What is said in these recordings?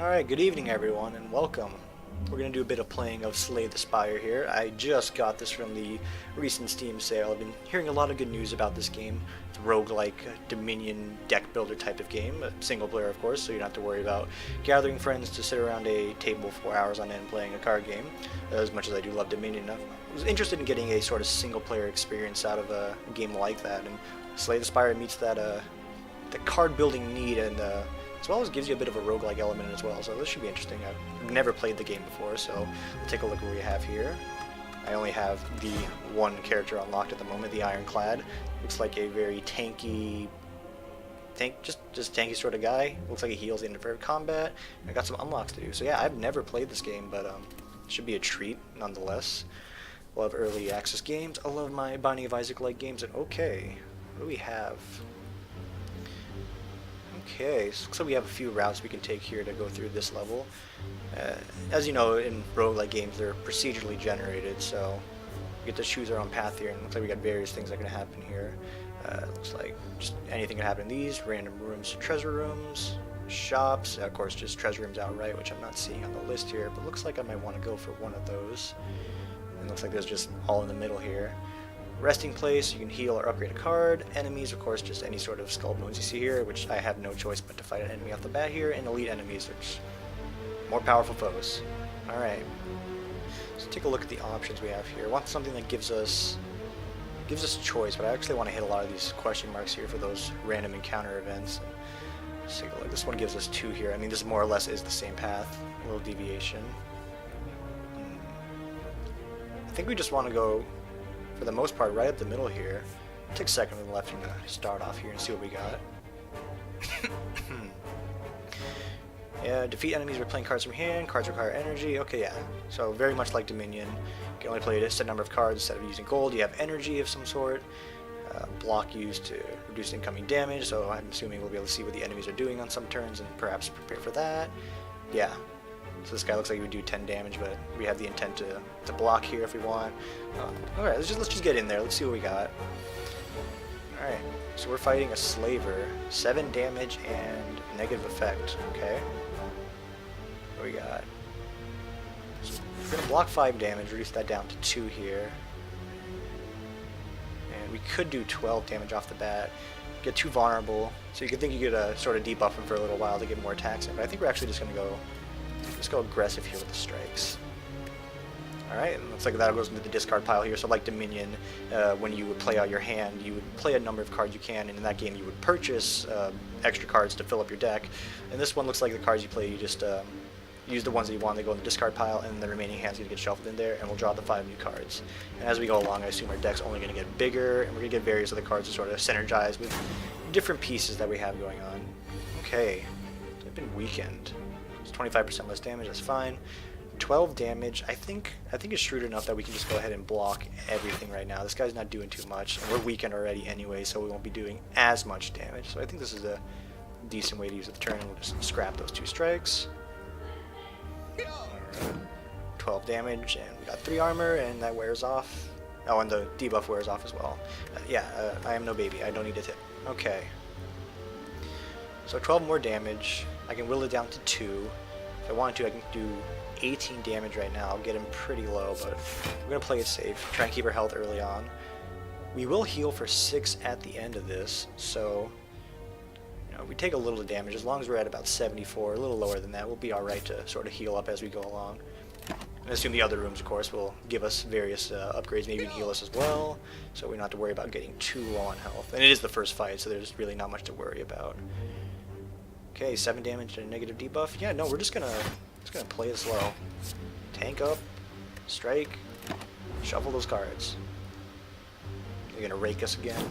Alright, good evening everyone and welcome. We're going to do a bit of playing of Slay the Spire here. I just got this from the recent Steam sale. I've been hearing a lot of good news about this game. It's a roguelike Dominion deck builder type of game, single player of course, so you don't have to worry about gathering friends to sit around a table for hours on end playing a card game. As much as I do love Dominion, I was interested in getting a sort of single player experience out of a game like that, and Slay the Spire meets that the card building need, and as well as gives you a bit of a roguelike element as well, so this should be interesting. I've never played the game before, so we'll take a look at what we have here. I only have the one character unlocked at the moment, the Ironclad. Looks like a very tanky, just tanky sort of guy. Looks like he heals in every combat. I got some unlocks to do, so yeah, I've never played this game, but it should be a treat nonetheless. Love early access games. I love my Binding of Isaac-like games, and okay, what do we have? Okay, so looks like we have a few routes we can take here to go through this level. As you know, in roguelike games, they're procedurally generated, so we get to choose our own path here, and it looks like we got various things that can happen here. Looks like just anything can happen in these, random rooms, treasure rooms, shops, of course just treasure rooms outright, which I'm not seeing on the list here, but looks like I might want to go for one of those. And looks like there's just all in the middle here. Resting place, you can heal or upgrade a card. Enemies, of course, just any sort of skull bones you see here, which I have no choice but to fight an enemy off the bat here, and elite enemies, which more powerful foes. Alright, let's take a look at the options we have here. I want something that gives us choice, but I actually want to hit a lot of these question marks here for those random encounter events. Let's take a look. This one gives us 2 here. I mean, this more or less is the same path, a little deviation. I think we just want to go, for the most part, right up the middle here. Take second and left and start off here and see what we got. Yeah, defeat enemies by playing cards from hand. Cards require energy. Okay, yeah. So very much like Dominion. You can only play a set number of cards instead of using gold. You have energy of some sort. Block used to reduce incoming damage, so I'm assuming we'll be able to see what the enemies are doing on some turns and perhaps prepare for that. Yeah. So this guy looks like he would do 10 damage, but we have the intent to block here if we want. Alright, let's just get in there. Let's see what we got. Alright, so we're fighting a Slaver. 7 damage and negative effect. Okay. What do we got? So we're going to block 5 damage, reduce that down to 2 here. And we could do 12 damage off the bat. Get too vulnerable. So you could think you could sort of debuff him for a little while to get more attacks in, but I think we're actually just going to go... Let's go aggressive here with the strikes. Alright, and looks like that goes into the discard pile here. So like Dominion, when you would play out your hand, you would play a number of cards you can, and in that game you would purchase extra cards to fill up your deck. And this one looks like the cards you play, you just use the ones that you want, they go in the discard pile, and the remaining hand's going to get shuffled in there, and we'll draw the 5 new cards. And as we go along, I assume our deck's only going to get bigger, and we're going to get various other cards to sort of synergize with different pieces that we have going on. Okay, I've been weakened. 25% less damage, that's fine. 12 damage, I think it's shrewd enough that we can just go ahead and block everything right now. This guy's not doing too much, and we're weakened already anyway, so we won't be doing as much damage. So I think this is a decent way to use the turn. We'll just scrap those 2 strikes. Right. 12 damage, and we got 3 armor, and that wears off. Oh, and the debuff wears off as well. I am no baby, I don't need a tip. Okay. So 12 more damage. I can whittle it down to 2. If I wanted to, I can do 18 damage right now. I'll get him pretty low, but we're going to play it safe. Try and keep our health early on. We will heal for 6 at the end of this, so we take a little damage. As long as we're at about 74, a little lower than that, we'll be alright to sort of heal up as we go along. I assume the other rooms, of course, will give us various upgrades, maybe even heal us as well, so we don't have to worry about getting too low on health. And it is the first fight, so there's really not much to worry about. Okay, 7 damage and a negative debuff. Yeah, no, we're just gonna play it slow. Tank up, strike, shuffle those cards. They're gonna rake us again.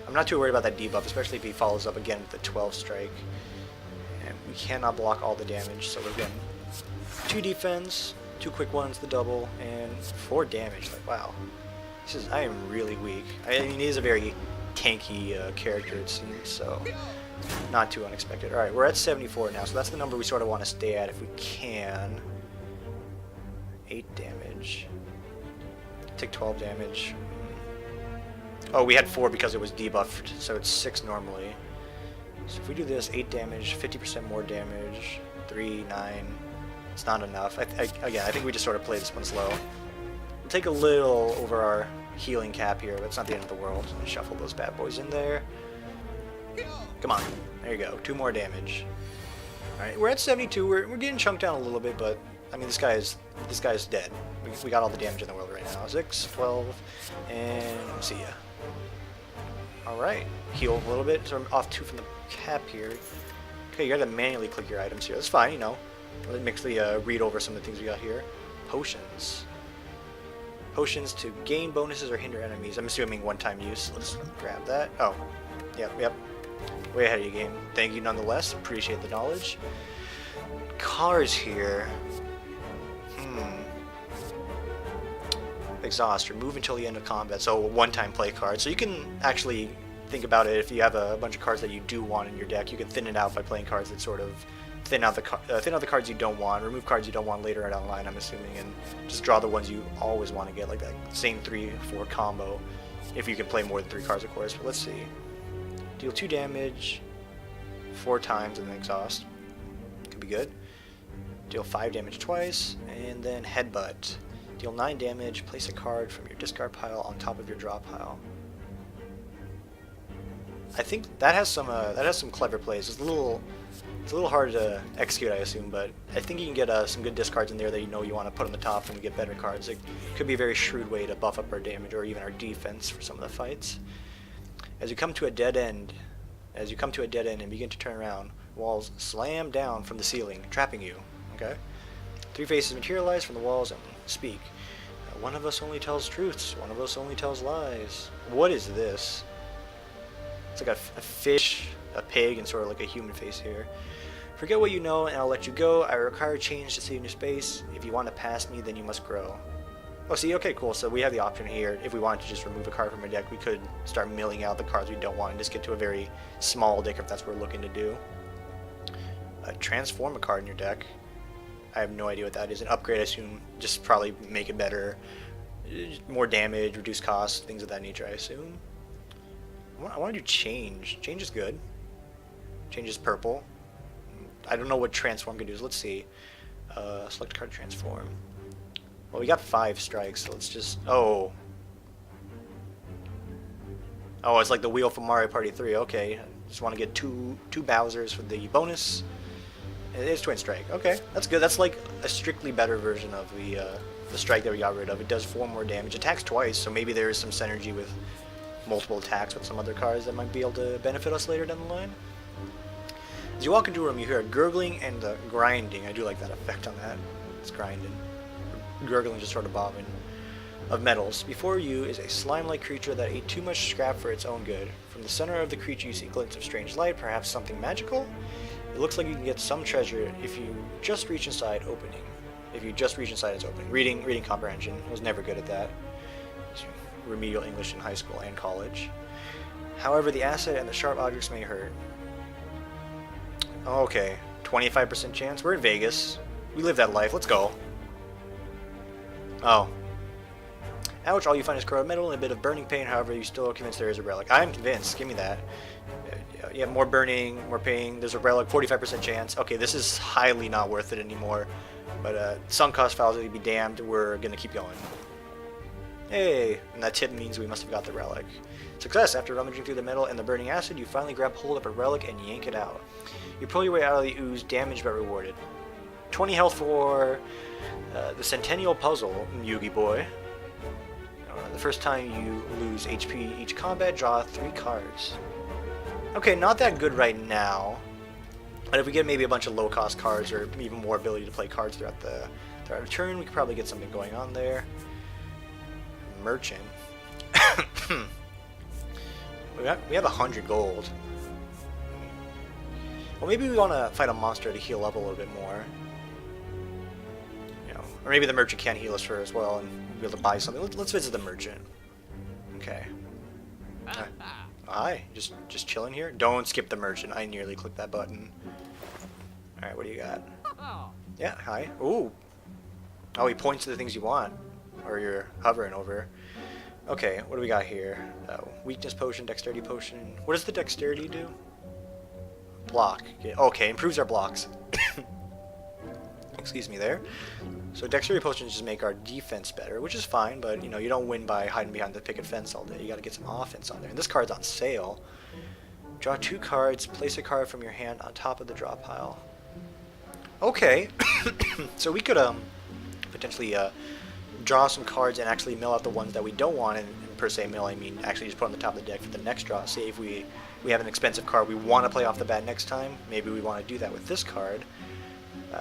I'm not too worried about that debuff, especially if he follows up again with the 12 strike. And we cannot block all the damage, so we're getting 2 defense, 2 quick ones, the double, and 4 damage. Like, wow. I am really weak. I mean, he is a very tanky character, it seems, so not too unexpected. Alright, we're at 74 now, so that's the number we sort of want to stay at if we can. 8 damage. Take 12 damage. Oh, we had 4 because it was debuffed, so it's 6 normally. So if we do this, 8 damage, 50% more damage, 3, 9, it's not enough. Again, I think we just sort of play this one slow. We'll take a little over our healing cap here, but it's not the end of the world. Shuffle those bad boys in there. Come on. There you go. 2 more damage. Alright, we're at 72. We're getting chunked down a little bit, but I mean this guy is dead. We got all the damage in the world right now. 6, 12, and see ya. Alright. Heal a little bit. So I'm off 2 from the cap here. Okay, you gotta manually click your items here. That's fine, you know. Let me actually read over some of the things we got here. Potions. Potions to gain bonuses or hinder enemies. I'm assuming one-time use. Let's grab that. Oh, yep. Way ahead of you, game. Thank you nonetheless. Appreciate the knowledge. Cars here. Exhaust. Remove until the end of combat. So one-time play card. So you can actually think about it. If you have a bunch of cards that you do want in your deck, you can thin it out by playing cards that sort of thin out the cards you don't want, remove cards you don't want later down the line, I'm assuming, and just draw the ones you always want to get, like that same 3-4 combo, if you can play more than 3 cards, of course. But let's see. Deal 2 damage 4 times and then exhaust. Could be good. Deal 5 damage twice, and then headbutt. Deal 9 damage, place a card from your discard pile on top of your draw pile. I think that has some clever plays. It's a little hard to execute, I assume, but I think you can get some good discards in there that you know you want to put on the top and we get better cards. It could be a very shrewd way to buff up our damage or even our defense for some of the fights. As you come to a dead end and begin to turn around, walls slam down from the ceiling, trapping you. Okay? 3 faces materialize from the walls and speak. One of us only tells truths. One of us only tells lies. What is this? It's like a fish, a pig, and sort of like a human face here. Forget what you know and I'll let you go. I require change to save your space. If you want to pass me, then you must grow. Oh, see, okay, cool. So we have the option here. If we wanted to just remove a card from our deck, we could start milling out the cards we don't want and just get to a very small deck if that's what we're looking to do. Transform a card in your deck. I have no idea what that is. An upgrade, I assume. Just probably make it better. More damage, reduce costs, things of that nature, I assume. I want to do change. Change is good. Change is purple. I don't know what transform can do. So let's see. Select card transform. Well, we got 5 strikes, so let's just... Oh, it's like the wheel from Mario Party 3. Okay, just want to get two Bowsers for the bonus. It is Twin Strike. Okay, that's good. That's like a strictly better version of the strike that we got rid of. It does 4 more damage. Attacks twice, so maybe there is some synergy with multiple attacks with some other cards that might be able to benefit us later down the line. As you walk into a room, you hear a gurgling and a grinding. I do like that effect on that. It's grinding. Gurgling, just sort of bobbing. Of metals. Before you is a slime-like creature that ate too much scrap for its own good. From the center of the creature you see glints of strange light, perhaps something magical? It looks like you can get some treasure if you just reach inside opening. If you just reach inside its opening. Reading comprehension. I was never good at that. Remedial English in high school and college. However, the asset and the sharp objects may hurt. Okay, 25% chance. We're in Vegas. We live that life. Let's go. Oh. Ouch, all you find is corroded metal and a bit of burning pain. However, you're still convinced there is a relic. I'm convinced. Give me that. Yeah, more burning, more pain. There's a relic, 45% chance. Okay, this is highly not worth it anymore. But sunk cost files will be damned. We're going to keep going. Hey, and that tip means we must have got the relic. Success! After rummaging through the metal and the burning acid, you finally grab hold of a relic and yank it out. You pull your way out of the ooze, damaged but rewarded. 20 health for the Centennial Puzzle, Yugi boy. The first time you lose HP each combat, draw 3 cards. Okay, not that good right now. But if we get maybe a bunch of low-cost cards or even more ability to play cards throughout the turn, we could probably get something going on there. Merchant. we have 100 gold. Well, maybe we want to fight a monster to heal up a little bit more. You know, or maybe the merchant can't heal us for as well, and we'll be able to buy something. Let's visit the merchant. Okay. Hi, just chilling here. Don't skip the merchant. I nearly clicked that button. All right, what do you got? Yeah, hi. Ooh. Oh, he points to the things you want, or you're hovering over. Okay, what do we got here? Weakness potion, dexterity potion. What does the dexterity do? block. Okay, improves our blocks. Excuse me there. So dexterity potions just make our defense better, which is fine, but you know, you don't win by hiding behind the picket fence all day. You gotta get some offense on there. And this card's on sale. Draw 2 cards, place a card from your hand on top of the draw pile. Okay. So we could potentially draw some cards and actually mill out the ones that we don't want, and per se mill, I mean actually just put on the top of the deck for the next draw. Say if we have an expensive card we want to play off the bat next time, maybe we want to do that with this card.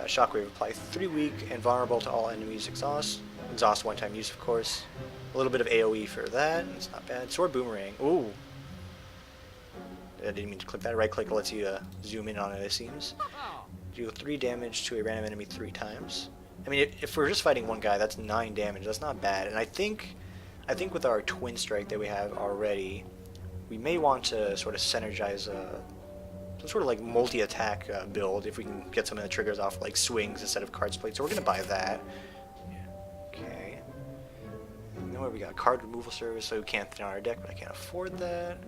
Shockwave, apply 3 weak and vulnerable to all enemies. Exhaust 1-time use, of course. A little bit of AoE for that, it's not bad. Sword Boomerang, ooh. I didn't mean to click that. Right click lets you zoom in on it, it seems. Do 3 damage to a random enemy 3 times. I mean, if we're just fighting one guy, that's 9 damage. That's not bad. And I think with our Twin Strike that we have already, we may want to sort of synergize some sort of like multi-attack build if we can get some of the triggers off like swings instead of cards played. So we're going to buy that. Okay. You know what? We got card removal service, so we can't thin out our deck, but I can't afford that.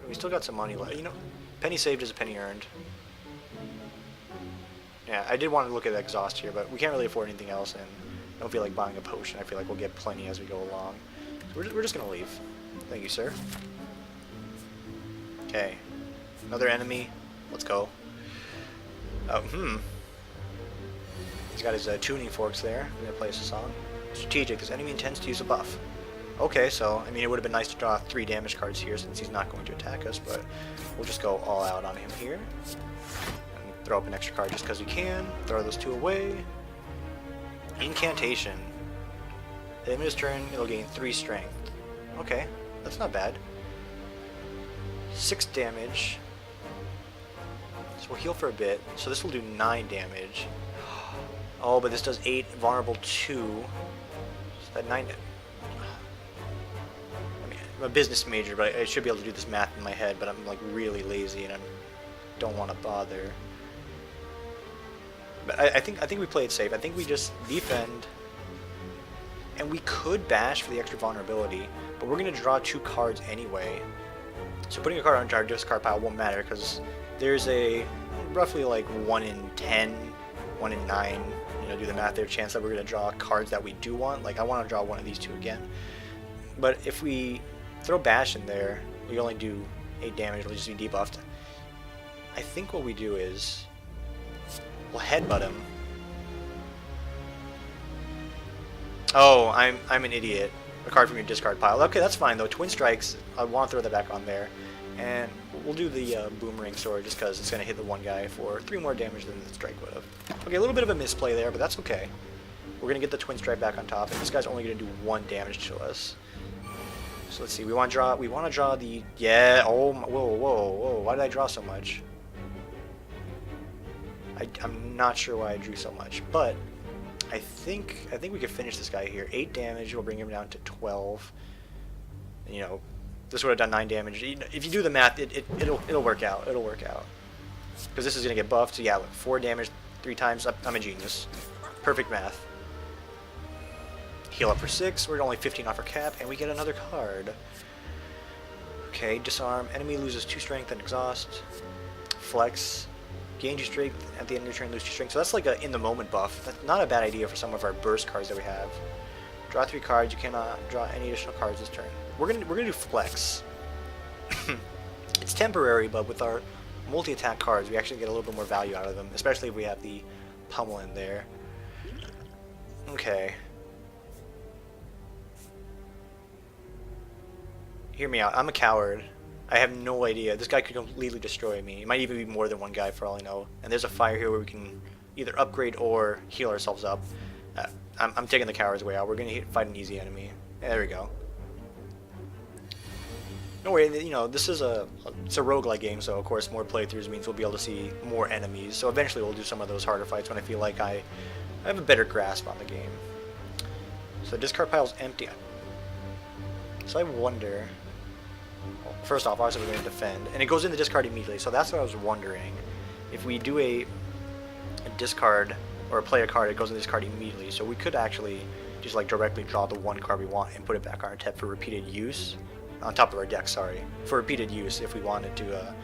We still got some money left. You know, penny saved is a penny earned. Yeah, I did want to look at exhaust here, but we can't really afford anything else, and I don't feel like buying a potion. I feel like we'll get plenty as we go along. So we're just going to leave. Thank you, sir. Okay. Another enemy. Let's go. He's got his tuning forks there. I'm going to play us a song. Strategic. This enemy intends to use a buff. Okay, so, I mean, it would have been nice to draw 3 damage cards here since he's not going to attack us, but we'll just go all out on him here. And throw up an extra card just because we can. Throw those 2 away. Incantation. At the end of his turn, it'll gain 3 strength. Okay, that's not bad. 6 damage. So we'll heal for a bit. So this will do 9 damage. Oh, but this does 8, vulnerable 2. So that 9... I'm a business major, but I should be able to do this math in my head, but I'm like really lazy and I don't want to bother. But I think we play it safe. I think we just defend, and we could bash for the extra vulnerability, but we're going to draw 2 cards anyway. So putting a card on our discard pile won't matter because there's a roughly like 1 in 10, 1 in 9, you know, do the math there, chance that we're going to draw cards that we do want. Like I want to draw one of these 2 again. But if we throw bash in there, we only do 8 damage, it'll just be debuffed. I think what we do is we'll headbutt him. Oh, I'm an idiot. A card from your discard pile. Okay, that's fine though. Twin Strikes, I want to throw that back on there. And we'll do the Boomerang Sword just because it's going to hit the one guy for 3 more damage than the strike would have. Okay, a little bit of a misplay there, but that's okay. We're going to get the Twin Strike back on top, and this guy's only going to do 1 damage to us. So let's see. We want to draw the Oh, whoa! Why did I draw so much? I'm not sure why I drew so much, but I think we could finish this guy here. 8 damage will bring him down to 12. You know, this would have done 9 damage. If you do the math, it'll work out. It'll work out because this is gonna get buffed. So yeah, look, 4 damage 3 times. I'm a genius. Perfect math. Heal up for 6, we're only 15 off our cap, and we get another card. Okay, disarm, enemy loses 2 strength and exhaust. Flex, gain 2 strength at the end of your turn, lose 2 strength. So that's like a in the moment buff. That's not a bad idea for some of our burst cards that we have. Draw 3 cards, you cannot draw any additional cards this turn. We're gonna do flex. It's temporary, but with our multi-attack cards, we actually get a little bit more value out of them, especially if we have the pummel in there. Okay. Hear me out. I'm a coward. I have no idea. This guy could completely destroy me. It might even be more than one guy for all I know. And there's a fire here where we can either upgrade or heal ourselves up. I'm taking the coward's way out. We're going to fight an easy enemy. There we go. No worry, you know, this is it's a roguelike game, so of course more playthroughs means we'll be able to see more enemies. So eventually we'll do some of those harder fights when I feel like I have a better grasp on the game. So discard pile's empty. So I wonder... Well, first off, obviously we're going to defend, and it goes in the discard immediately, so that's what I was wondering. If we do a discard, or play a card, it goes in the discard immediately, so we could actually just like directly draw the 1 card we want and put it back on our deck for repeated use. On top of our deck, sorry. For repeated use if we wanted to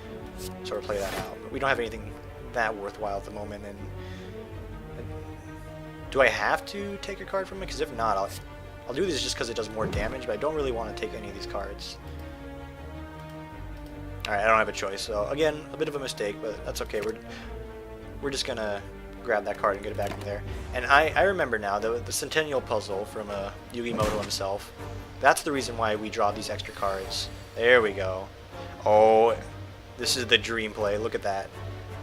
sort of play that out. But we don't have anything that worthwhile at the moment. And do I have to take a card from it? Because if not, I'll do this just because it does more damage, but I don't really want to take any of these cards. Alright, I don't have a choice. So again, a bit of a mistake, but that's okay. We're just gonna grab that card and get it back from there. And I remember now the Centennial Puzzle from Yugi Moto himself. That's the reason why we draw these extra cards. There we go. Oh, this is the dream play. Look at that.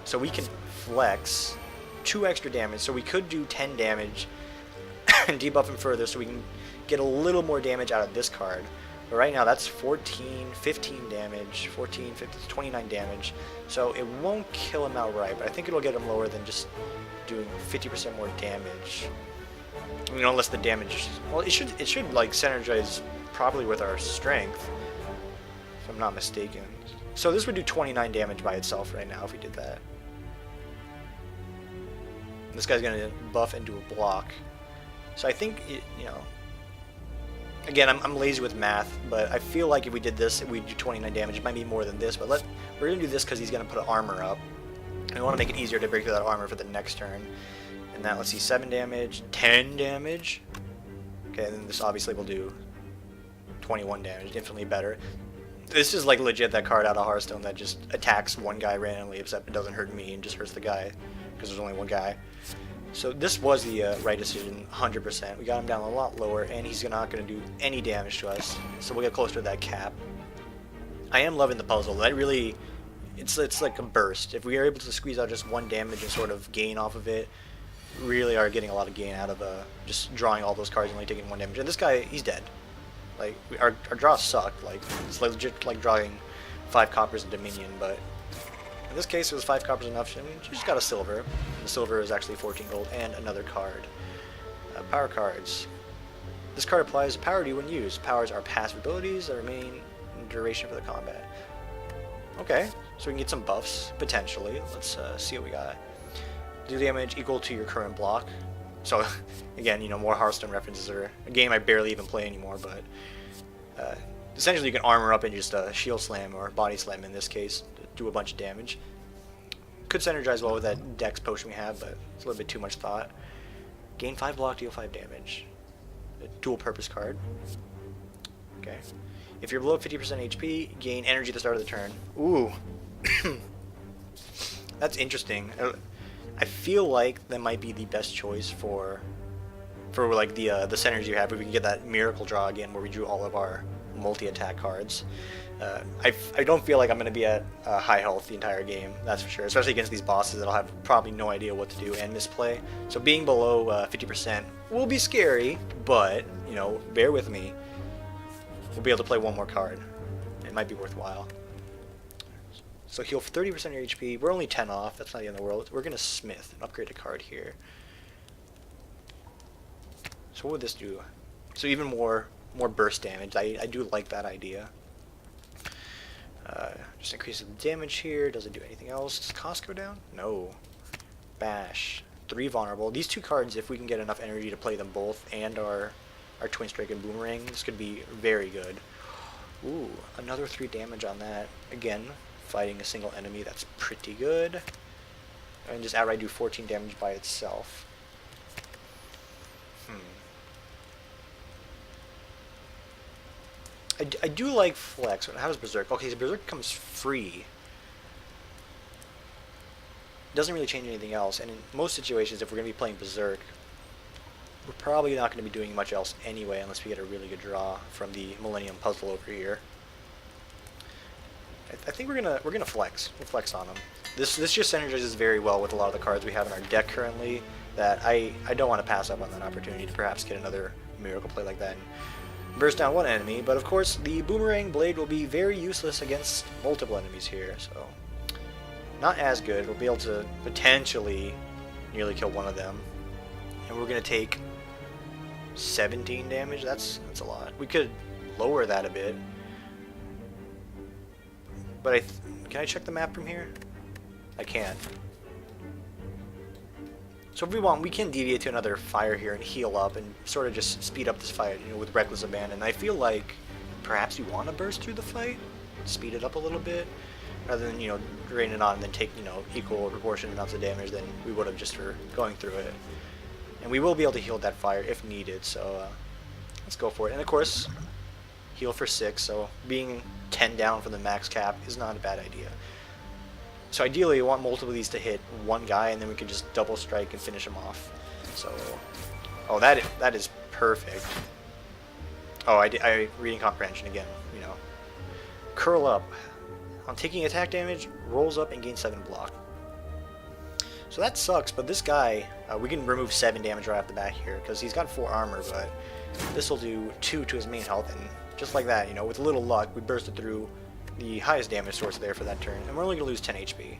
So we can flex 2 extra damage. So we could do 10 damage and debuff him further so we can get a little more damage out of this card. But right now that's 14, 15 damage, 14, 15, 29 damage. So it won't kill him outright, but I think it'll get him lower than just doing 50% more damage. I mean, unless the damage, well, it should like synergize probably with our strength, if I'm not mistaken. So this would do 29 damage by itself right now if we did that. This guy's gonna buff and do a block. So I think you know. Again, I'm lazy with math, but I feel like if we did this, we'd do 29 damage. It might be more than this, but we're gonna do this because he's gonna put an armor up. And we want to make it easier to break through that armor for the next turn. And that, let's see, 7 damage, 10 damage. Okay, and then this obviously will do 21 damage, infinitely better. This is like legit that card out of Hearthstone that just attacks one guy randomly, except it doesn't hurt me and just hurts the guy, because there's only one guy. So this was the right decision, 100%. We got him down a lot lower, and he's not going to do any damage to us. So we'll get closer to that cap. I am loving the puzzle. That really, it's like a burst. If we are able to squeeze out just 1 damage and sort of gain off of it, we really are getting a lot of gain out of just drawing all those cards and only taking 1 damage. And this guy, he's dead. Like, our draws suck. Like, it's legit like drawing 5 coppers in Dominion, but in this case it was 5 coppers enough. I mean, she just got a silver. The silver is actually 14 gold and another card. Power cards. This card applies power to you when used. Powers are passive abilities that remain in duration for the combat. Okay, so we can get some buffs, potentially. Let's see what we got. Do damage equal to your current block. So, again, you know, more Hearthstone references, are a game I barely even play anymore, but essentially you can armor up and just shield slam or body slam in this case to do a bunch of damage. Could synergize well with that dex potion we have, but it's a little bit too much thought. Gain 5 block, deal 5 damage. A dual purpose card. Okay. If you're below 50% HP, gain energy at the start of the turn. Ooh. That's interesting. I feel like that might be the best choice for like the synergy you have. If we can get that miracle draw again, where we drew all of our multi-attack cards. I don't feel like I'm going to be at high health the entire game, that's for sure. Especially against these bosses that I'll have probably no idea what to do and misplay. So being below 50% will be scary, but, you know, bear with me. We'll be able to play 1 more card. It might be worthwhile. So heal 30% of your HP. We're only 10 off. That's not the end of the world. We're going to smith and upgrade a card here. So what would this do? So even more burst damage. I do like that idea. Just increases the damage here. Does it do anything else? Does cost go down? No. Bash. 3 vulnerable. These 2 cards, if we can get enough energy to play them both and our Twin Strike and Boomerang, this could be very good. Ooh, another 3 damage on that. Again, fighting a single enemy, that's pretty good. And just outright do 14 damage by itself. I do like Flex. How does Berserk? Okay, so Berserk comes free. Doesn't really change anything else, and in most situations, if we're going to be playing Berserk, we're probably not going to be doing much else anyway, unless we get a really good draw from the Millennium Puzzle over here. I think we're gonna flex. We'll flex on them. This just synergizes very well with a lot of the cards we have in our deck currently. That I don't want to pass up on that opportunity to perhaps get another miracle play like that and burst down 1 enemy. But of course, the Boomerang Blade will be very useless against multiple enemies here, so not as good. We'll be able to potentially nearly kill 1 of them, and we're gonna take 17 damage. That's a lot. We could lower that a bit. But can I check the map from here? I can. So if we want, we can deviate to another fire here and heal up and sort of just speed up this fight, you know, with reckless abandon. I feel like perhaps we want to burst through the fight, speed it up a little bit. rather than, you know, drain it on and then take, you know, equal proportion amounts of damage than we would have just for going through it. And we will be able to heal that fire if needed, so let's go for it. And of course, heal for 6, so being 10 down from the max cap is not a bad idea. So ideally, you want multiple of these to hit one guy, and then we can just double strike and finish him off. So, oh, that is perfect. Oh, I reading comprehension again, you know. Curl up. On taking attack damage, rolls up and gains 7 block. So that sucks, but this guy, we can remove 7 damage right off the bat here, because he's got 4 armor, but this will do 2 to his main health, and just like that, you know, with a little luck, we bursted through the highest damage source there for that turn, and we're only going to lose 10 HP.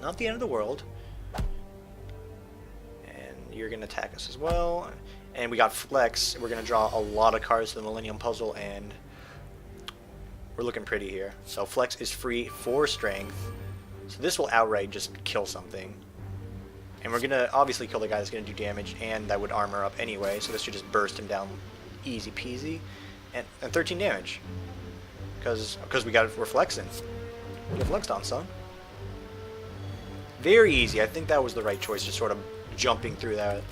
Not the end of the world. And you're going to attack us as well. And we got Flex. We're going to draw a lot of cards to the Millennium Puzzle, and we're looking pretty here. So Flex is free for Strength. So this will outright just kill something. And we're going to obviously kill the guy that's going to do damage, and that would armor up anyway, so this should just burst him down easy peasy. And 13 damage. Because we're flexing. Get flexed on, son. Very easy. I think that was the right choice, just sort of jumping through that.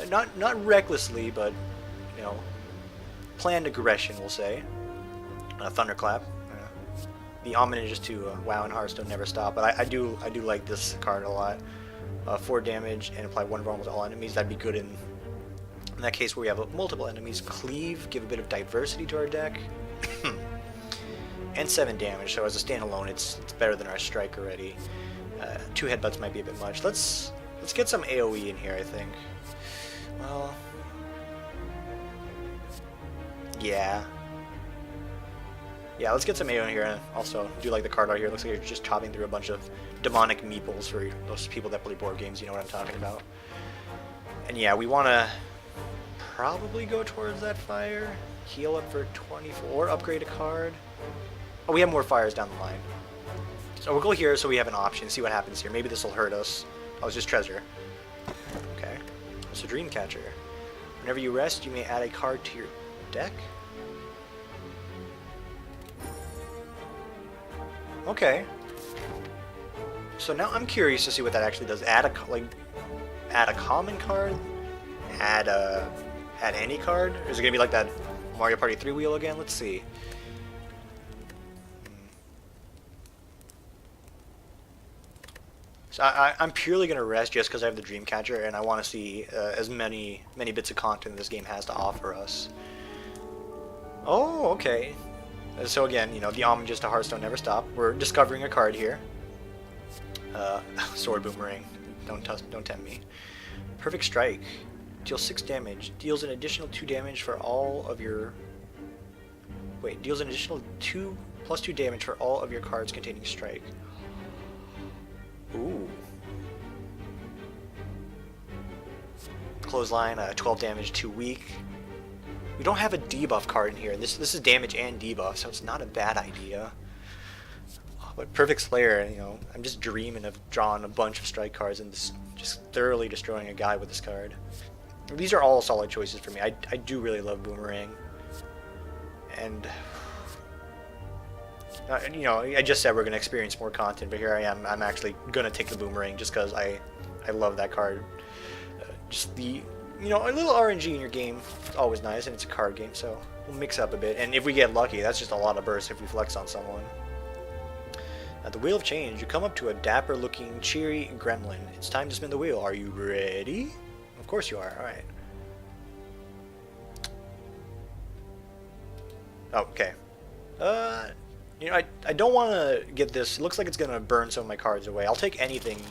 Not recklessly, but, you know, planned aggression, we'll say. Thunderclap. The ominous to WoW and Hearthstone never stop, but I do like this card a lot. 4 damage and apply 1 vulnerable to all enemies. That'd be good in that case where we have multiple enemies. Cleave, give a bit of diversity to our deck. And 7 damage, so as a standalone, it's better than our strike already. 2 headbutts might be a bit much. Let's get some AoE in here, I think. Well, yeah, let's get some AoE in here, and also do like the card out here. It looks like you're just chopping through a bunch of demonic meeples for those people that play board games. You know what I'm talking about. And yeah, we want to probably go towards that fire. Heal up for 24, or upgrade a card. Oh, we have more fires down the line. So we'll go here so we have an option, see what happens here. Maybe this will hurt us. Oh, it's just treasure. Okay. It's a Dreamcatcher. Whenever you rest, you may add a card to your deck. Okay. So now I'm curious to see what that actually does. Add a common card? Add any card? Or is it gonna be like that Mario Party 3 wheel again? Let's see. So I'm purely going to rest just because I have the Dreamcatcher, and I want to see as many bits of content this game has to offer us. Oh, okay. So again, you know, the homages to Hearthstone never stop. We're discovering a card here. Sword Boomerang. Don't tempt me. Perfect Strike. Deals 6 damage. Deals an additional 2 damage for all of your... Wait, deals an additional 2 plus 2 damage for all of your cards containing Strike. Ooh. Clothesline, 12 damage, 2 weak. We don't have a debuff card in here. This is damage and debuff, so it's not a bad idea. But Perfect Slayer, you know, I'm just dreaming of drawing a bunch of strike cards and just thoroughly destroying a guy with this card. These are all solid choices for me. I do really love Boomerang. And... you know, I just said we're going to experience more content, but here I am. I'm actually going to take the Boomerang just because I love that card. Just the, you know, a little RNG in your game is always nice, and it's a card game, so we'll mix up a bit. And if we get lucky, that's just a lot of bursts if we flex on someone. At the Wheel of Change, you come up to a dapper-looking, cheery gremlin. It's time to spin the wheel. Are you ready? Of course you are. All right. Oh, okay. You know, I don't want to get this. It looks like it's going to burn some of my cards away. I'll take anything,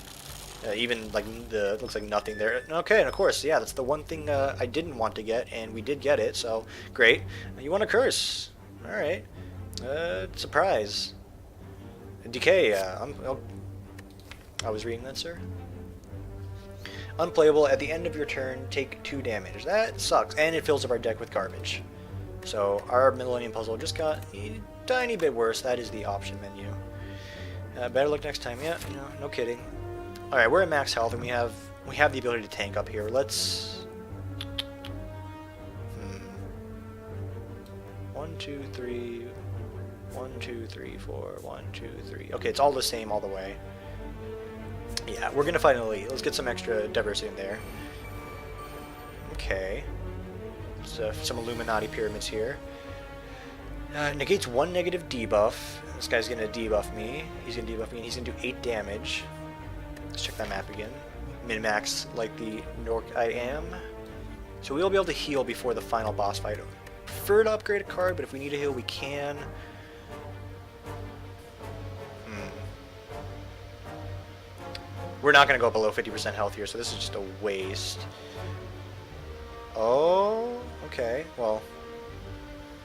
even like it looks like nothing there. Okay, and of course, yeah, that's the one thing I didn't want to get, and we did get it, so great. You want to curse. All right. Surprise. Decay. I was reading that, sir. Unplayable. At the end of your turn, take 2 damage. That sucks, and it fills up our deck with garbage. So our Millennium Puzzle just got a tiny bit worse. That is the option menu. Better luck next time. Yeah, you know, no kidding. All right, we're at max health, and we have the ability to tank up here. Let's. 1, 2, 3. 1, 2, 3, 4. 1, 2, 3. Okay, it's all the same all the way. Yeah, we're gonna fight an elite. Let's get some extra diversity in there. Okay. So, some Illuminati pyramids here. Negates 1 negative debuff. This guy's gonna debuff me. He's gonna debuff me, and he's gonna do 8 damage. Let's check that map again. Min-max like the Nork I am. So we'll be able to heal before the final boss fight. Prefer to upgrade a card, but if we need to heal, we can. We're not gonna go below 50% health here, so this is just a waste. Oh, okay. Well,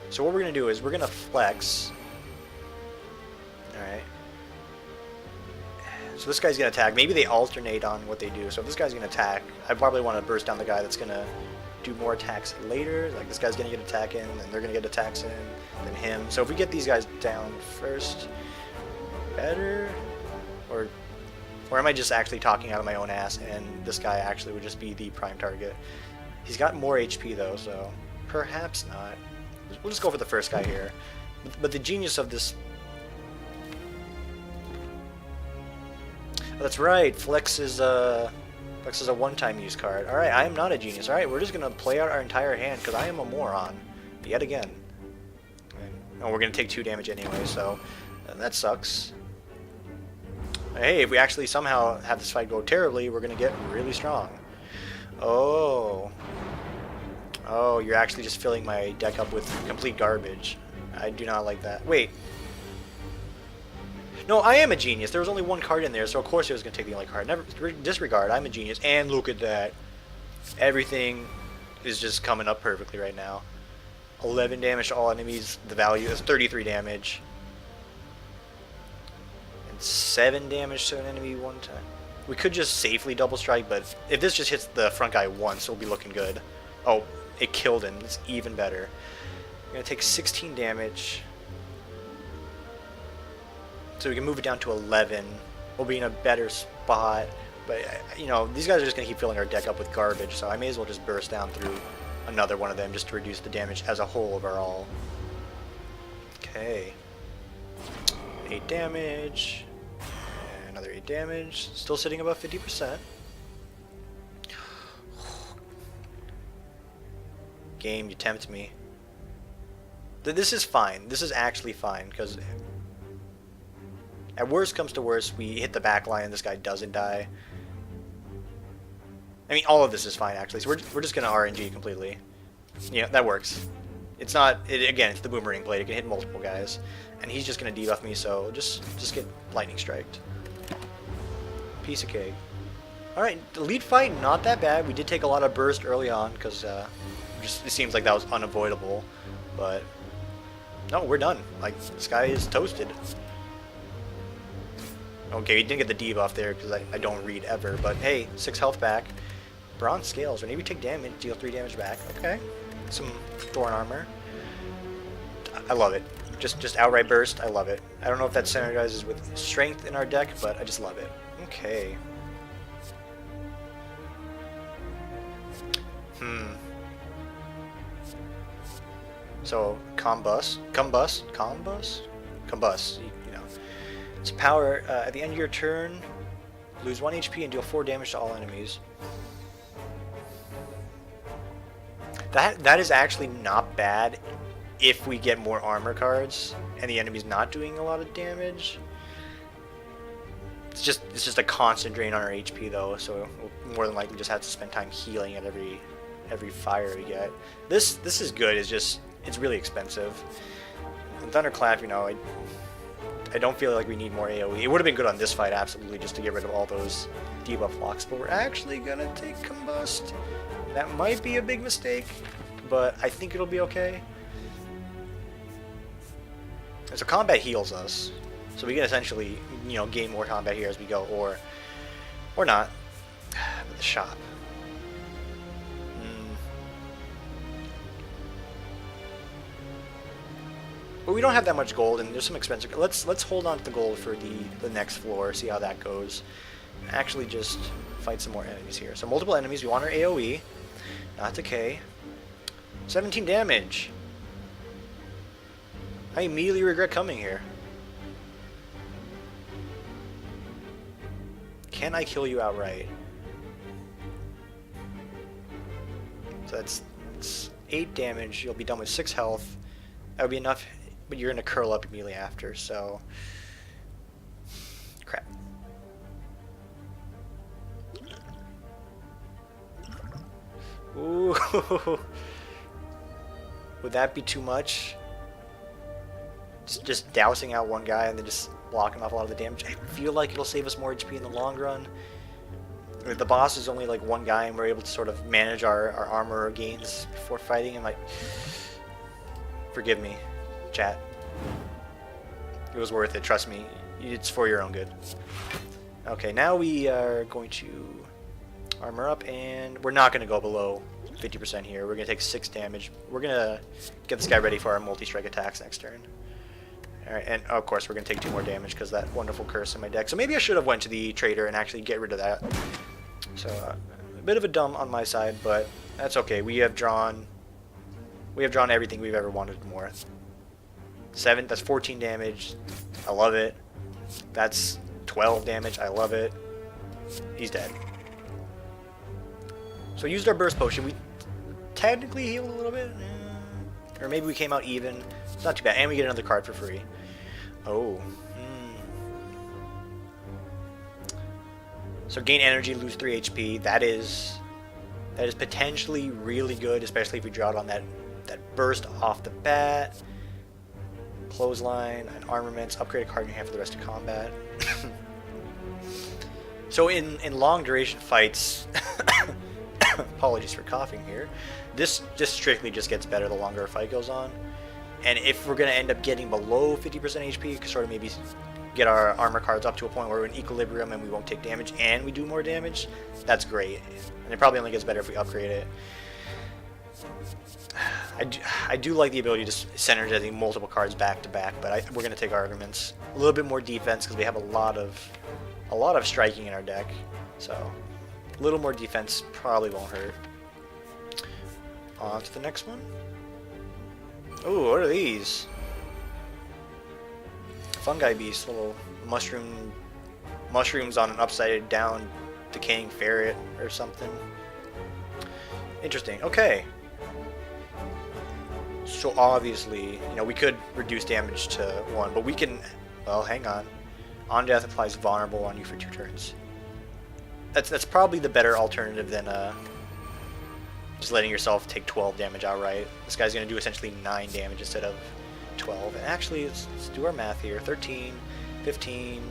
so what we're going to do is we're going to flex. Alright. So this guy's going to attack. Maybe they alternate on what they do. So if this guy's going to attack, I probably want to burst down the guy that's going to do more attacks later. Like this guy's going to get attack in, and they're going to get attacks in, then him. So if we get these guys down first, better? Or am I just actually talking out of my own ass, and this guy actually would just be the prime target? He's got more HP though, so perhaps not. We'll just go for the first guy here. But the genius of this... Oh, that's right, Flex is a one-time use card. Alright, I am not a genius. Alright, we're just going to play out our entire hand, because I am a moron. Yet again. And we're going to take 2 damage anyway, so that sucks. Hey, if we actually somehow have this fight go terribly, we're going to get really strong. Oh. Oh, you're actually just filling my deck up with complete garbage. I do not like that. Wait. No, I am a genius. There was only 1 card in there, so of course it was going to take the only card. Never disregard. I'm a genius. And look at that. Everything is just coming up perfectly right now. 11 damage to all enemies. The value is 33 damage. And 7 damage to an enemy 1 time. We could just safely double strike, but if this just hits the front guy once, it'll be looking good. Oh, it killed him. It's even better. We're going to take 16 damage. So we can move it down to 11. We'll be in a better spot. But, you know, these guys are just going to keep filling our deck up with garbage, so I may as well just burst down through another one of them just to reduce the damage as a whole overall. Okay. 8 damage. Another 8 damage. Still sitting above 50%. Game, you tempt me. This is fine. This is actually fine, because at worst comes to worst, we hit the back line and this guy doesn't die. I mean, all of this is fine, actually. So we're just going to RNG completely. Yeah, that works. It's not... again, it's the boomerang blade. It can hit multiple guys. And he's just going to debuff me, so just get lightning striked. Piece of cake. Alright, the lead fight, not that bad. We did take a lot of burst early on, because it seems like that was unavoidable. But, no, we're done. Like, this guy is toasted. Okay, he didn't get the debuff there, because I don't read ever. But, hey, 6 health back. Bronze scales. Whenever you take damage, deal 3 damage back. Okay. Some thorn armor. I love it. Just outright burst. I love it. I don't know if that synergizes with strength in our deck, but I just love it. Okay. So, combust. You know. It's power. At the end of your turn, lose 1 HP and deal 4 damage to all enemies. That is actually not bad if we get more armor cards and the enemy's not doing a lot of damage. It's just a constant drain on our HP though, so we'll more than likely just have to spend time healing at every fire we get. This is good. It's really expensive. And Thunderclap, you know, I don't feel like we need more AoE. It would have been good on this fight, absolutely, just to get rid of all those debuff locks, but we're actually gonna take Combust. That might be a big mistake, but I think it'll be okay. So combat heals us, so we can essentially, you know, gain more combat here as we go, or not. But the shop. But we don't have that much gold, and there's some expensive. Let's hold on to the gold for the next floor, see how that goes. Actually, just fight some more enemies here. So multiple enemies. We want our AOE, not decay. 17 damage. I immediately regret coming here. Can I kill you outright? So that's 8 damage. You'll be done with 6 health. That would be enough, but you're going to curl up immediately after, so... Crap. Ooh. Would that be too much? Just dousing out one guy and then just blocking off a lot of the damage. I feel like it'll save us more HP in the long run. If the boss is only like one guy and we're able to sort of manage our armor gains before fighting him, like... Forgive me, chat. It was worth it, trust me. It's for your own good. Okay, now we are going to armor up, and we're not going to go below 50% here. We're going to take 6 damage. We're going to get this guy ready for our multi-strike attacks next turn. Alright, and of course we're going to take 2 more damage because that wonderful curse in my deck. So maybe I should have went to the trader and actually get rid of that. So a bit of a dumb on my side, but that's okay. We have drawn everything we've ever wanted and more. 7, that's 14 damage. I love it. That's 12 damage. I love it. He's dead. So we used our burst potion. We technically healed a little bit. Or maybe we came out even. It's not too bad. And we get another card for free. Oh. So gain energy, lose 3 HP. That is potentially really good, especially if we draw it on that burst off the bat. Clothesline and armaments. Upgrade a card in your hand for the rest of combat. So in long duration fights, apologies for coughing here, this just strictly just gets better the longer a fight goes on. And if we're going to end up getting below 50% HP, sort of maybe get our armor cards up to a point where we're in equilibrium and we won't take damage and we do more damage, that's great. And it probably only gets better if we upgrade it. I do like the ability to synergizing multiple cards back to back, but we're going to take arguments. A little bit more defense because we have a lot of striking in our deck, so a little more defense probably won't hurt. On to the next one. Oh, what are these? Fungi beast, little mushrooms on an upside down decaying ferret or something. Interesting. Okay. So obviously, we could reduce damage to 1, but we can, well, hang on. On death applies vulnerable on you for 2 turns. That's probably the better alternative than just letting yourself take 12 damage outright. This guy's going to do essentially 9 damage instead of 12. And actually, let's do our math here. 13, 15.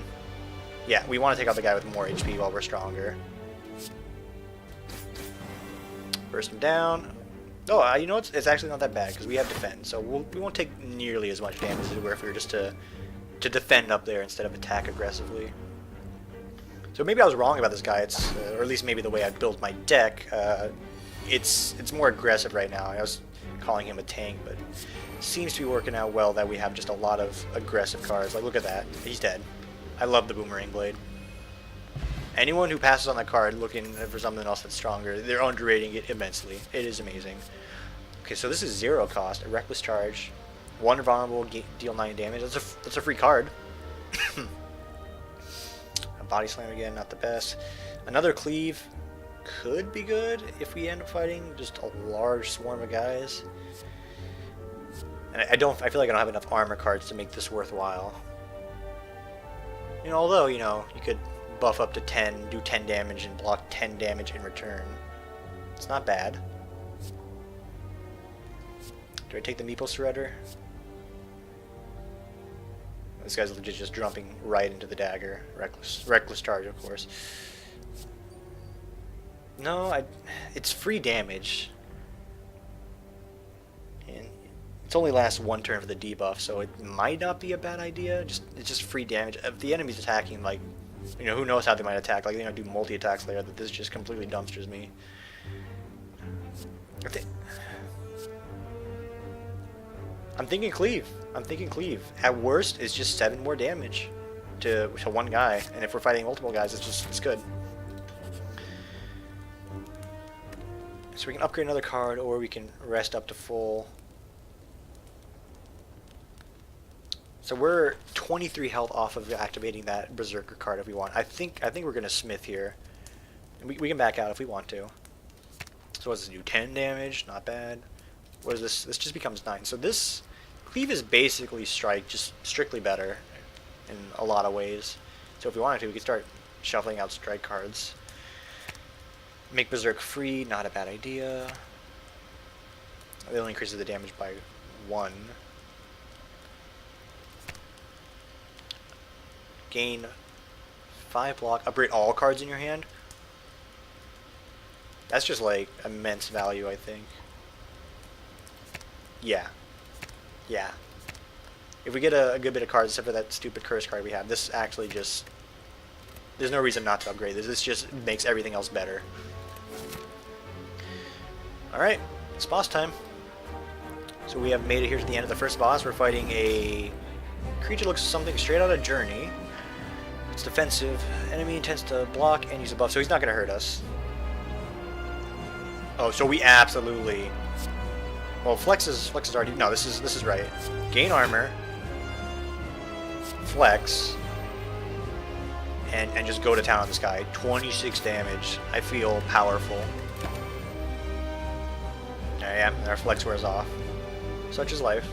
Yeah, we want to take out the guy with more HP while we're stronger. Burst him down. Oh, you know what? It's actually not that bad because we have defend, so we won't take nearly as much damage as we were if we were just to defend up there instead of attack aggressively. So maybe I was wrong about this guy. It's or at least maybe the way I built my deck. It's more aggressive right now. I was calling him a tank, but it seems to be working out well that we have just a lot of aggressive cards. Like, look at that. He's dead. I love the Boomerang Blade. Anyone who passes on that card looking for something else that's stronger, they're underrating it immensely. It is amazing. Okay, so this is 0 cost, a Reckless Charge. 1 vulnerable, deal 9 damage. That's a free card. A Body Slam again, not the best. Another Cleave could be good if we end up fighting just a large swarm of guys. And I feel like I don't have enough armor cards to make this worthwhile. Although, you could buff up to 10, do 10 damage, and block 10 damage in return. It's not bad. Do I take the Meeple Shredder? This guy's legit just jumping right into the dagger. Reckless Charge, of course. No, it's free damage. And it only lasts 1 turn for the debuff, so it might not be a bad idea. It's just free damage. If the enemy's attacking, like, who knows how they might attack. Like, do multi-attacks later, that this just completely dumpsters me. I'm thinking Cleave. At worst, it's just 7 more damage to one guy. And if we're fighting multiple guys, it's good. So we can upgrade another card, or we can rest up to full. So we're 23 health off of activating that Berserker card if we want. I think we're gonna Smith here. We can back out if we want to. So what does this do? 10 damage, not bad. What is this? This just becomes 9. So this Cleave is basically Strike, just strictly better in a lot of ways. So if we wanted to, we could start shuffling out Strike cards. Make Berserk free, not a bad idea. It only increases the damage by 1. Gain 5 block. Upgrade all cards in your hand. That's just like immense value, I think. Yeah. Yeah. If we get a good bit of cards, except for that stupid curse card we have, this actually just... There's no reason not to upgrade this. This just makes everything else better. Alright, it's boss time. So we have made it here to the end of the first boss. We're fighting a creature that looks something straight out of Journey. It's defensive. Enemy intends to block and use a buff, so he's not going to hurt us. Oh, so we absolutely... Well, Flex is already... No, this is right. Gain armor. Flex. And just go to town on this guy. 26 damage. I feel powerful. There I am. And our Flex wears off. Such is life.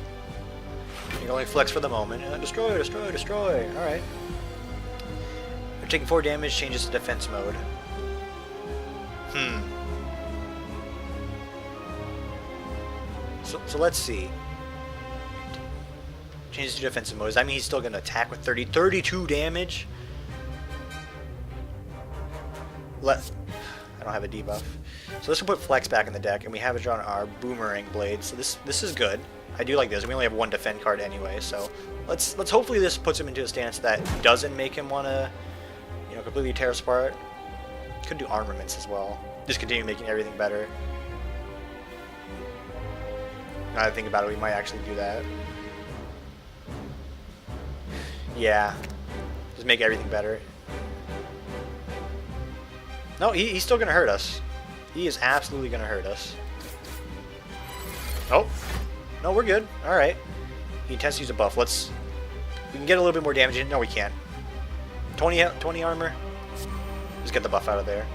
You can only flex for the moment. Destroy, destroy, destroy. Alright. We're taking 4 damage, changes to defense mode. So let's see. Changes to defensive mode. Does that mean he's still going to attack with 32 damage? I don't have a debuff. So this will put Flex back in the deck, and we have it on our Boomerang Blade. So this is good. I do like this. We only have 1 defend card anyway, so let's hopefully this puts him into a stance that doesn't make him want to, you know, completely tear us apart. Could do armaments as well. Just continue making everything better. Now that I think about it, we might actually do that. Yeah. Just make everything better. No, he's still going to hurt us. He is absolutely going to hurt us. Oh. No, we're good. Alright. He intends to use a buff. We can get a little bit more damage in. No, we can't. 20 armor. Just get the buff out of there.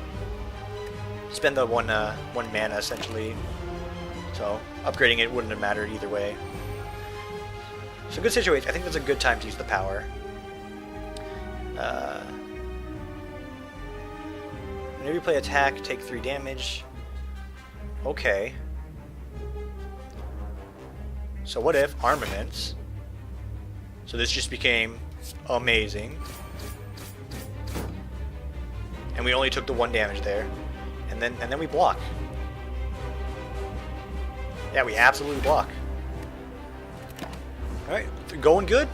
Spend the one mana, essentially. So, upgrading it wouldn't have mattered either way. So, good situation. I think that's a good time to use the power. Whenever you play attack, take 3 damage. Okay. So what if armaments? So this just became amazing. And we only took the 1 damage there. And then we block. Yeah, we absolutely block. Alright, going good.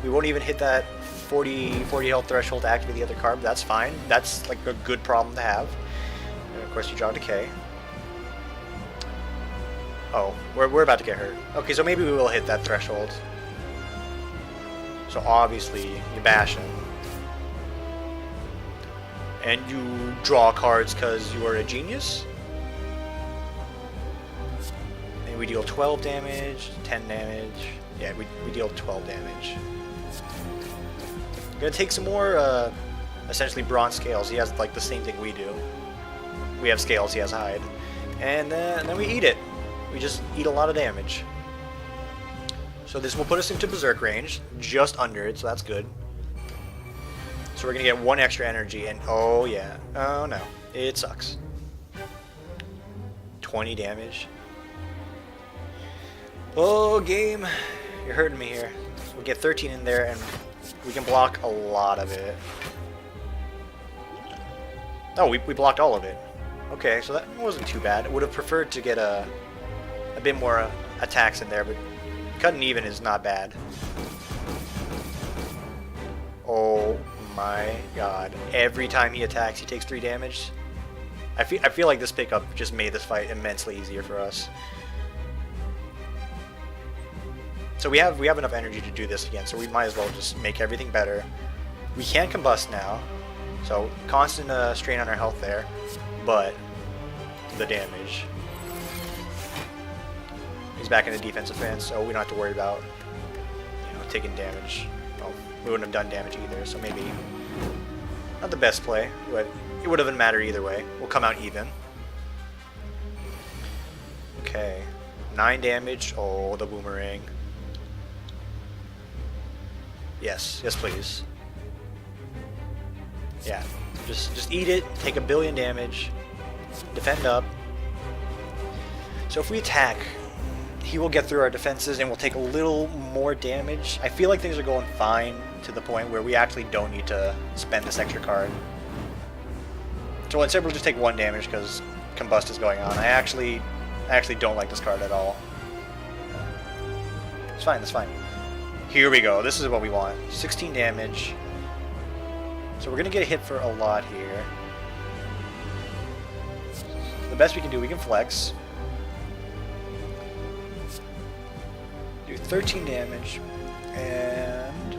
We won't even hit that 40 health threshold to activate the other card, but that's fine. That's like a good problem to have. And of course you draw Decay. Oh, we're about to get hurt. Okay, so maybe we will hit that threshold. So obviously you bash him. And you draw cards because you are a genius. And we deal 12 damage, 10 damage. Yeah, we deal 12 damage. Gonna take some more, essentially bronze scales. He has like the same thing we do. We have scales, he has hide. And then we eat it. We just eat a lot of damage. So this will put us into Berserk range, just under it, so that's good. So we're gonna get 1 extra energy, and oh yeah, oh no, it sucks. 20 damage. Oh game, you're hurting me here. We'll get 13 in there, and we can block a lot of it. Oh, we blocked all of it. Okay, so that wasn't too bad. I would have preferred to get a bit more attacks in there, but cutting even is not bad. Oh my god. Every time he attacks, he takes 3 damage. I feel like this pickup just made this fight immensely easier for us. So we have enough energy to do this again, so we might as well just make everything better. We can combust now, so constant strain on our health there, but the damage. He's back in the defensive stance, so we don't have to worry about, you know, taken damage. Well, we wouldn't have done damage either, so maybe not the best play, but it would have mattered either way. We'll come out even. Okay, 9 damage. Oh, the boomerang. Yes, yes, please. Yeah, just eat it. Take 1 billion damage. Defend up. So if we attack, he will get through our defenses and we'll take a little more damage. I feel like things are going fine to the point where we actually don't need to spend this extra card. So instead we'll just take 1 damage because Combust is going on. I actually don't like this card at all. It's fine, that's fine. Here we go. This is what we want. 16 damage. So we're going to get hit for a lot here. The best we can do, we can flex. Do 13 damage. And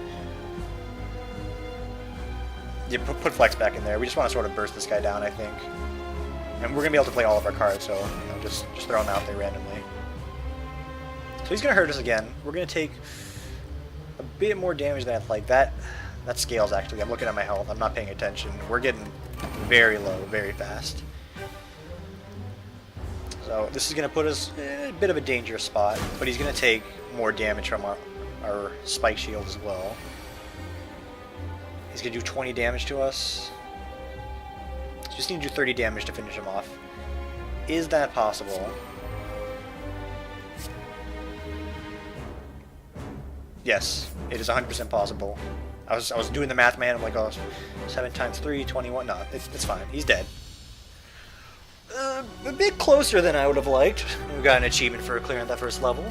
yeah, put flex back in there. We just want to sort of burst this guy down, I think. And we're going to be able to play all of our cards, so you know, just throw them out there randomly. So he's going to hurt us again. We're going to take a bit more damage than I'd like. That scales, actually. I'm looking at my health. I'm not paying attention. We're getting very low, very fast. So this is going to put us in a bit of a dangerous spot, but he's going to take more damage from our spike shield as well. He's going to do 20 damage to us. Just need to do 30 damage to finish him off. Is that possible? Yes, it is 100% possible. I was doing the math, man. I'm like, oh, 7 times 3, 21. No, it's fine. He's dead. A bit closer than I would have liked. We got an achievement for clearing that first level.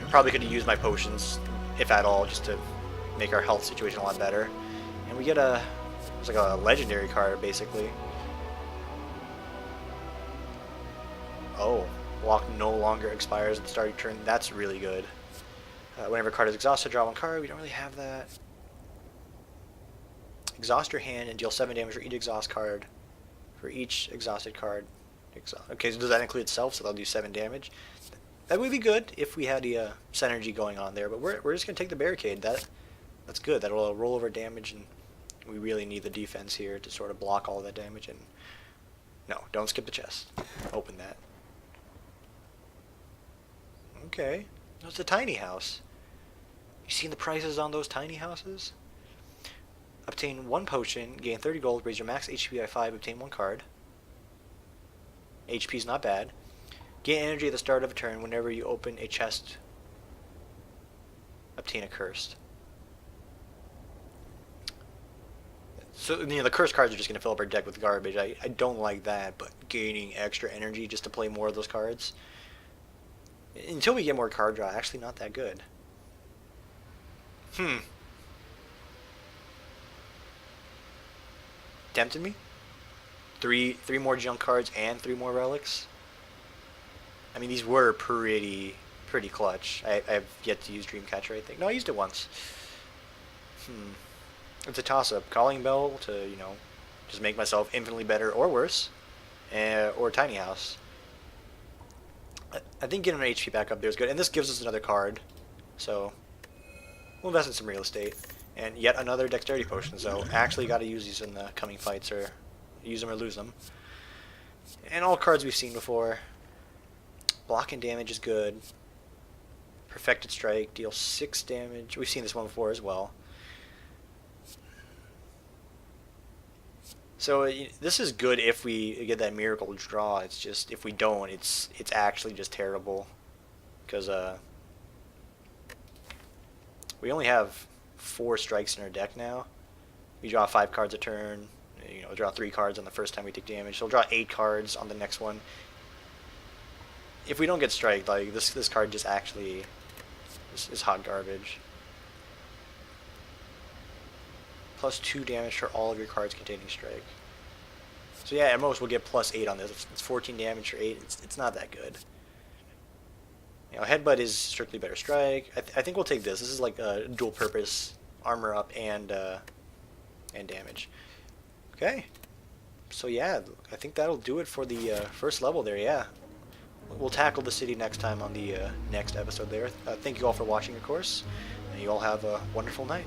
Probably could have used my potions, if at all, just to make our health situation a lot better. And we get it's like a legendary card, basically. Oh, block no longer expires at the start of your turn. That's really good. Whenever a card is exhausted, draw 1 card. We don't really have that. Exhaust your hand and deal 7 damage for each exhaust card. For each exhausted card. Okay, so does that include itself? So they'll do 7 damage. That would be good if we had the synergy going on there. But we're just going to take the barricade. That's good. That'll roll over damage, and we really need the defense here to sort of block all of that damage. And no, don't skip the chest. Open that. Okay. It's a tiny house. You seen the prices on those tiny houses? Obtain 1 potion, gain 30 gold, raise your max HP by 5, obtain 1 card. HP's not bad. Gain energy at the start of a turn whenever you open a chest. Obtain a cursed. So, you know, the cursed cards are just going to fill up our deck with garbage. I don't like that, but gaining extra energy just to play more of those cards, until we get more card draw, actually not that good. Tempted me? Three more junk cards and 3 more relics? I mean, these were pretty clutch. I've yet to use Dreamcatcher, I think. No, I used it once. It's a toss-up. Calling Bell to, you know, just make myself infinitely better or worse. Or Tiny House. I think getting an HP back up there is good. And this gives us another card. So we'll invest in some real estate. And yet another dexterity potion. So actually got to use these in the coming fights, or use them or lose them. And all cards we've seen before. Blocking damage is good. Perfected Strike, deal 6 damage. We've seen this one before as well. So this is good if we get that miracle draw. It's just if we don't, it's actually just terrible, because we only have 4 strikes in our deck now. We draw 5 cards a turn. You know, draw 3 cards on the first time we take damage. So we'll draw 8 cards on the next one. If we don't get strike, like this card just actually is hot garbage. Plus 2 damage for all of your cards containing strike. So yeah, at most we'll get plus 8 on this. It's 14 damage for 8. It's not that good. You know, Headbutt is strictly better strike. I think we'll take this. This is like a dual purpose armor up and damage. Okay. So yeah, I think that'll do it for the first level there. Yeah. We'll tackle the city next time on the next episode there. Thank you all for watching, of course, And you all have a wonderful night.